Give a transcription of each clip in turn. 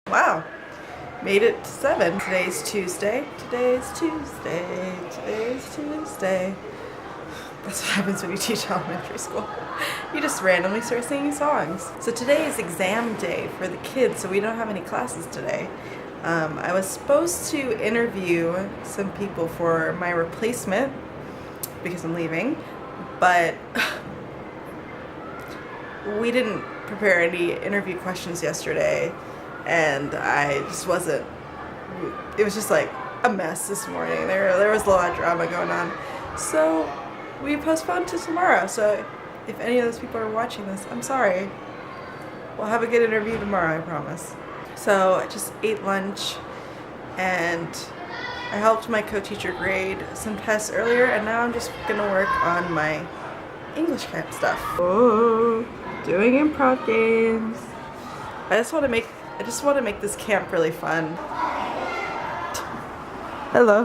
Wow, made it to 7. Today's Tuesday. That's what happens when you teach elementary school. You just randomly start singing songs. So today is exam day for the kids, so we don't have any classes today. I was supposed to interview some people for my replacement because I'm leaving, but we didn't prepare any interview questions yesterday, and I just wasn't, it was just like a mess this morning. There was a lot of drama going on. So we postponed to tomorrow. So if any of those people are watching this, I'm sorry. We'll have a good interview tomorrow, I promise. So I just ate lunch and I helped my co-teacher grade some tests earlier, and now I'm just gonna work on my English camp stuff. Oh, doing improv games. I just want to make this camp really fun. Hello.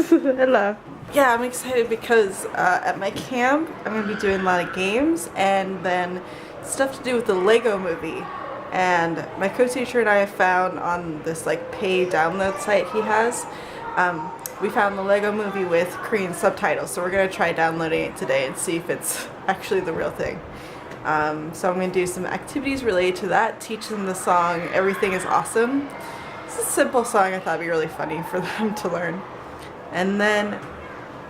Hello. Yeah, I'm excited because at my camp I'm going to be doing a lot of games and then stuff to do with the Lego movie. And my co-teacher and I have found on this like pay download site he has, we found the Lego movie with Korean subtitles. So we're going to try downloading it today and see if it's actually the real thing. So I'm going to do some activities related to that, teach them the song Everything is Awesome. It's a simple song I thought would be really funny for them to learn. And then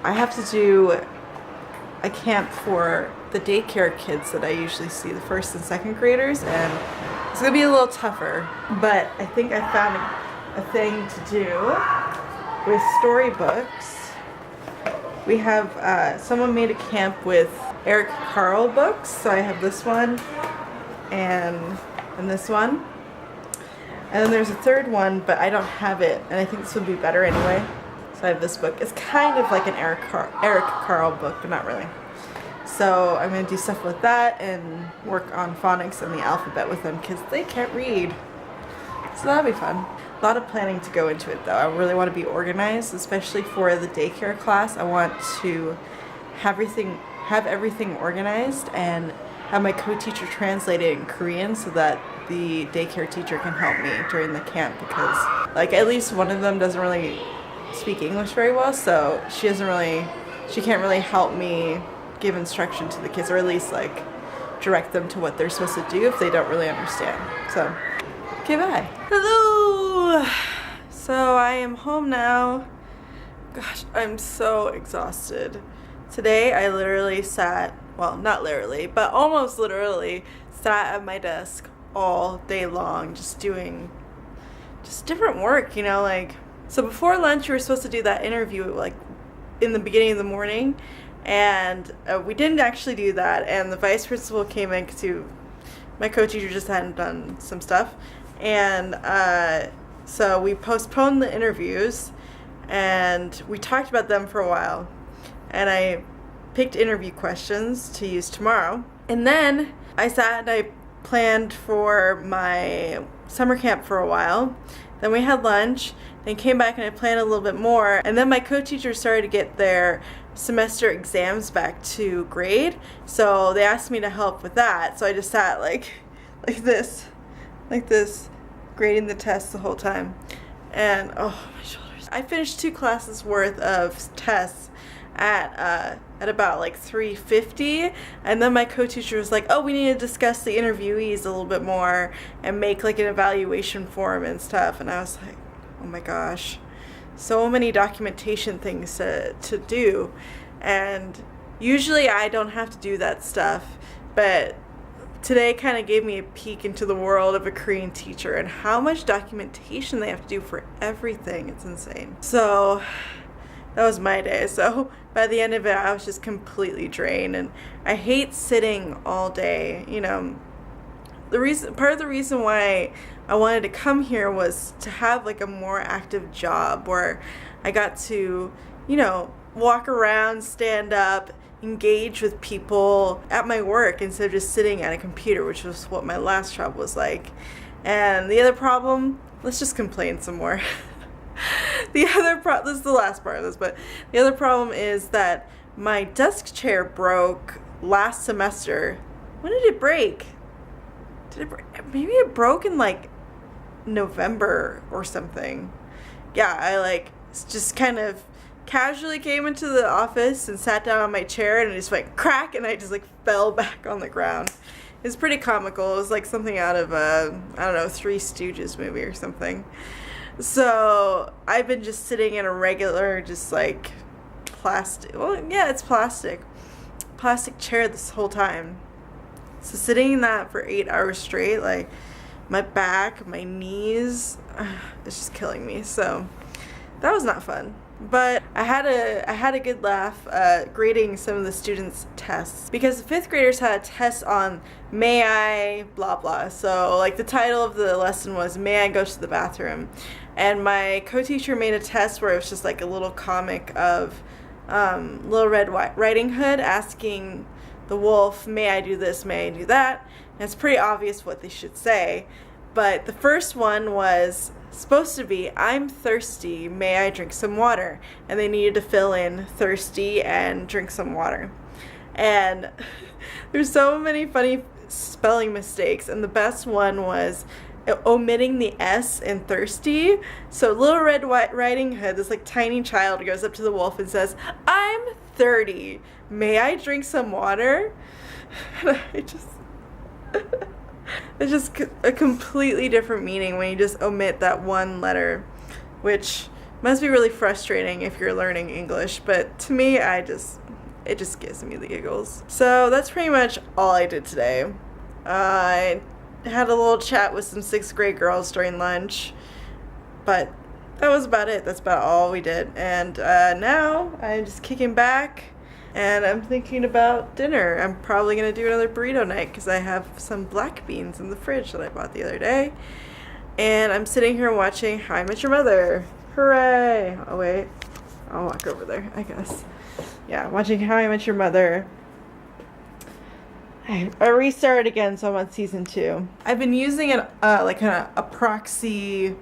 I have to do a camp for the daycare kids that I usually see, the 1st and 2nd graders, and it's going to be a little tougher, but I think I found a thing to do with storybooks. We have, someone made a camp with Eric Carle books, so I have this one and this one. And then there's a third one, but I don't have it, and I think this would be better anyway. So I have this book. It's kind of like an Eric Carle book, but not really. So I'm going to do stuff with that and work on phonics and the alphabet with them because they can't read. So that'll be fun. A lot of planning to go into it though. I really want to be organized, especially for the daycare class. I want to have everything organized and have my co-teacher translate it in Korean so that the daycare teacher can help me during the camp, because like at least one of them doesn't really speak English very well, so she can't really help me give instruction to the kids, or at least like direct them to what they're supposed to do if they don't really understand. So, okay, bye. Hello! So I am home now. Gosh, I'm so exhausted. Today I literally sat, well, not literally, but almost literally sat at my desk all day long just doing different work, you know, like. So before lunch, we were supposed to do that interview like in the beginning of the morning, and we didn't actually do that. And the vice principal came in because my co-teacher just hadn't done some stuff, and so we postponed the interviews, and we talked about them for a while. And I picked interview questions to use tomorrow, and then I sat and I planned for my summer camp for a while. Then we had lunch, then came back and I planned a little bit more, and then my co-teacher started to get their semester exams back to grade, so they asked me to help with that. So I just sat like this, grading the tests the whole time, and oh, my shoulders. I finished 2 classes worth of tests at about like 3:50, and then my co-teacher was like, oh, we need to discuss the interviewees a little bit more and make like an evaluation form and stuff. And I was like, oh my gosh, so many documentation things to do, and usually I don't have to do that stuff, but today kind of gave me a peek into the world of a Korean teacher and how much documentation they have to do for everything. It's insane. So that was my day. So by the end of it, I was just completely drained, and I hate sitting all day. You know, part of the reason why I wanted to come here was to have like a more active job where I got to, you know, walk around, stand up, engage with people at my work instead of just sitting at a computer, which was what my last job was like. And the other problem let's just complain some more. This is the last part of this, but the other problem is that my desk chair broke last semester. When did it break? Maybe it broke in like November or something. Yeah, I like just kind of casually came into the office and sat down on my chair and it just went crack and I just like fell back on the ground. It was pretty comical. It was like something out of a, I don't know, Three Stooges movie or something. So I've been just sitting in a regular, just like plastic, well, yeah, it's plastic chair this whole time. So sitting in that for 8 hours straight, like my back, my knees, it's just killing me. So that was not fun. But I had a good laugh grading some of the students' tests, because the 5th graders had a test on may I blah blah. So like the title of the lesson was may I go to the bathroom, and my co-teacher made a test where it was just like a little comic of Little Red Riding Hood asking the wolf, may I do this, may I do that, and it's pretty obvious what they should say. But the first one was supposed to be, I'm thirsty, may I drink some water? And they needed to fill in thirsty and drink some water. And there's so many funny spelling mistakes, and the best one was omitting the S in thirsty. So Little Red Riding Hood, this like tiny child, goes up to the wolf and says, I'm 30, may I drink some water? And I just it's just a completely different meaning when you just omit that one letter, which must be really frustrating if you're learning English, but to me, it just gives me the giggles. So that's pretty much all I did today. I had a little chat with some 6th grade girls during lunch, but that was about it. That's about all we did. And now I'm just kicking back and I'm thinking about dinner. I'm probably going to do another burrito night because I have some black beans in the fridge that I bought the other day. And I'm sitting here watching How I Met Your Mother. Hooray! Oh wait, I'll walk over there, I guess. Yeah, watching How I Met Your Mother. I restarted again, so I'm on season 2. I've been using a proxy,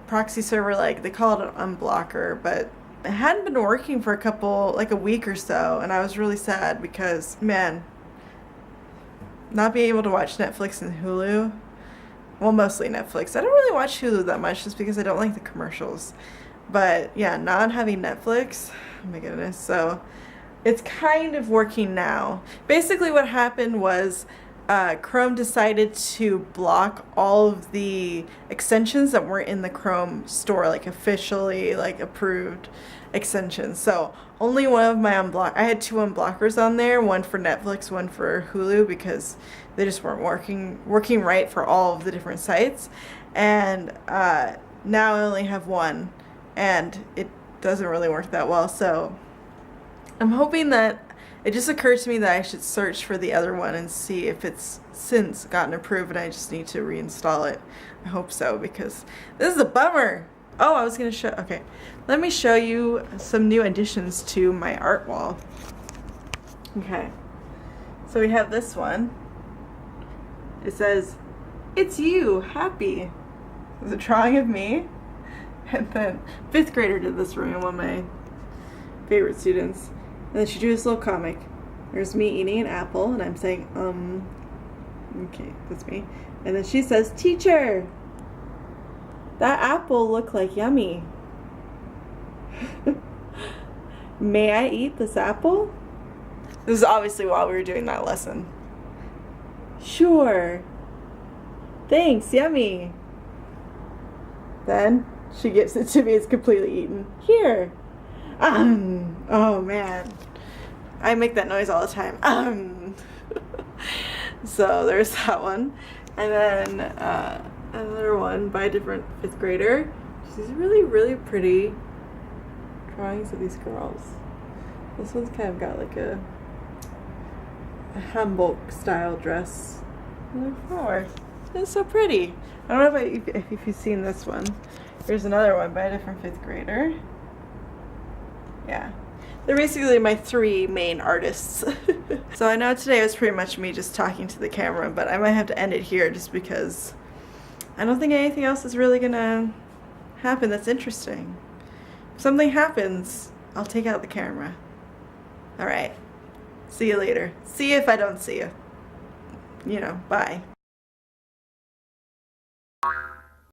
proxy server, like they call it an unblocker, but it hadn't been working for a week or so, and I was really sad because, man, not being able to watch Netflix and Hulu, well, mostly Netflix. I don't really watch Hulu that much just because I don't like the commercials. But yeah, not having Netflix, oh my goodness. So it's kind of working now. Basically what happened was Chrome decided to block all of the extensions that weren't in the Chrome store, like officially approved extensions. So only one of my I had 2 unblockers on there, one for Netflix, one for Hulu, because they just weren't working right for all of the different sites. And now I only have one, and it doesn't really work that well. So I'm hoping that it just occurred to me that I should search for the other one and see if it's since gotten approved and I just need to reinstall it. I hope so, because this is a bummer. Oh, I was going to show, okay. Let me show you some new additions to my art wall. Okay. So we have this one. It says, "It's you, happy." It's a drawing of me. And then 5th grader did this for me, one of my favorite students. And then she drew this little comic. There's me eating an apple, and I'm saying, okay, that's me. And then she says, "Teacher, that apple looked like yummy. May I eat this apple?" This is obviously while we were doing that lesson. "Sure. Thanks, yummy." Then she gives it to me, it's completely eaten. "Here. Oh man, I make that noise all the time. So there's that one, and then another one by a different 5th grader. She's really, really pretty drawings of these girls. This one's kind of got like a hanbok style dress and a flower. It's so pretty. I don't know if you've seen this one. Here's another one by a different 5th grader. Yeah, they're basically my 3 main artists. So I know today was pretty much me just talking to the camera, but I might have to end it here just because I don't think anything else is really gonna happen that's interesting. If something happens, I'll take out the camera. Alright. See you later. See you if I don't see you. You know, bye.